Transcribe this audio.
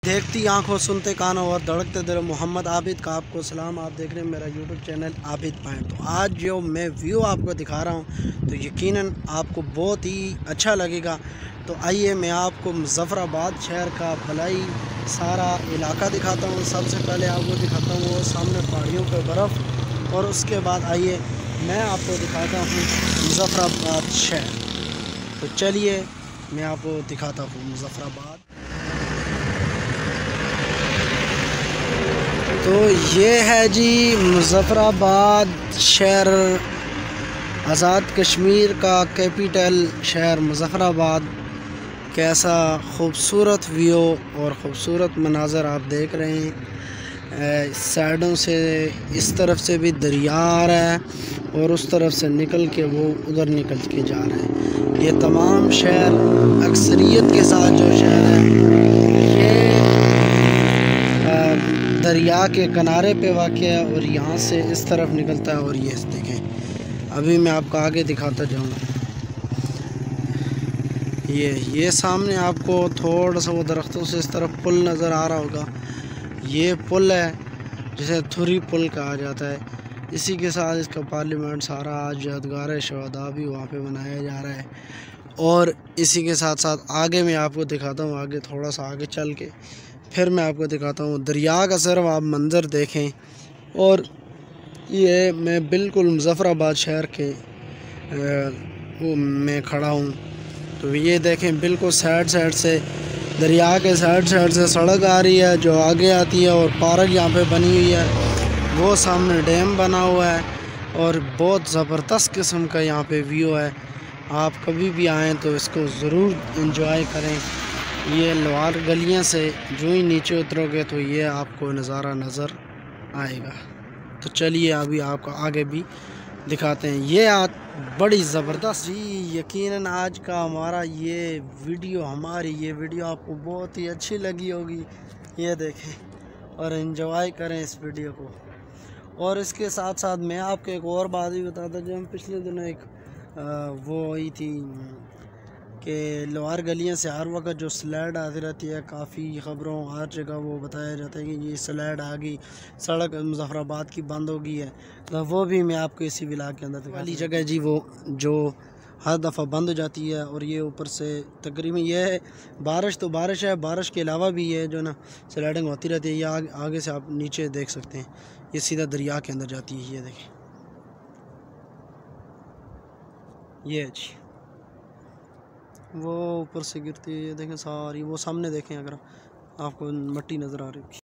देखती आंखों, सुनते कानों और धड़कते दिल, मोहम्मद आबिद का आपको सलाम। आप देख रहे हैं मेरा यूट्यूब चैनल आबिद पॉइंट। तो आज जो मैं व्यू आपको दिखा रहा हूं तो यकीनन आपको बहुत ही अच्छा लगेगा। तो आइए मैं आपको मुज़फ़्फ़राबाद शहर का भलाई सारा इलाका दिखाता हूं। सबसे पहले आपको दिखाता हूं वो सामने पहाड़ियों पर बर्फ़, और उसके बाद आइए मैं आपको दिखाता हूँ मुज़फ़्फ़राबाद शहर। तो चलिए मैं आपको दिखाता हूँ मुज़फ़्फ़राबाद। तो ये है जी मुज़फ़्फ़राबाद शहर, आज़ाद कश्मीर का कैपिटल शहर मुज़फ़्फ़राबाद। कैसा खूबसूरत व्यू और ख़ूबसूरत मनाज़र आप देख रहे हैं। साइडों से इस तरफ से भी दरिया आ रहा है और उस तरफ से निकल के वो उधर निकल के जा रहा है। ये तमाम शहर अक्सरियत के साथ जो शहर है ये दरिया के किनारे पे वाक़ है और यहाँ से इस तरफ निकलता है। और ये देखें, अभी मैं आपको आगे दिखाता जाऊँगा। ये सामने आपको थोड़ा सा वो दरख्तों से इस तरफ पुल नज़र आ रहा होगा। ये पुल है जिसे थुरी पुल कहा जाता है। इसी के साथ इसका पार्लियामेंट सारा आज यादगार शहदा भी वहाँ पे मनाया जा रहा है। और इसी के साथ साथ आगे मैं आपको दिखाता हूँ, आगे थोड़ा सा आगे चल के फिर मैं आपको दिखाता हूँ दरिया का सिर्फ आप मंज़र देखें। और ये मैं बिल्कुल मुज़फ़्फ़राबाद शहर के वो मैं खड़ा हूँ। तो ये देखें, बिल्कुल साइड से दरिया के साइड से सड़क आ रही है जो आगे आती है, और पार्क यहाँ पे बनी हुई है। वो सामने डैम बना हुआ है और बहुत ज़बरदस्त किस्म का यहाँ पे व्यू है। आप कभी भी आएँ तो इसको ज़रूर इंजॉय करें। ये लोहार गलियाँ से जो ही नीचे उतरोगे तो ये आपको नज़ारा नज़र आएगा। तो चलिए अभी आपको आगे भी दिखाते हैं। ये बड़ी ज़बरदस्त जी, यकीनन आज का हमारा ये वीडियो आपको बहुत ही अच्छी लगी होगी। ये देखें और एंजॉय करें इस वीडियो को। और इसके साथ साथ मैं आपको एक और बात भी बताता, जो हम पिछले दिनों एक वो आई थी कि लोहार गलियां से हर वक्त जो स्लैड आती रहती है, काफ़ी ख़बरों हर जगह वो बताया जाता है कि ये स्लैड आ गई, सड़क मुज़फ़्फ़राबाद की बंद हो गई है। तो वो भी मैं आपको इसी विलाग के अंदर वाली जगह जी, वो जो हर दफ़ा बंद हो जाती है। और ये ऊपर से तकरीबन ये है बारिश है, बारिश के अलावा भी ये जो ना स्लाइडिंग होती रहती है। ये आगे से आप नीचे देख सकते हैं, ये सीधा दरिया के अंदर जाती है। ये देखें, ये जी वो ऊपर से गिरती है। ये देखें सारी, वो सामने देखें अगर आपको मट्टी नज़र आ रही है।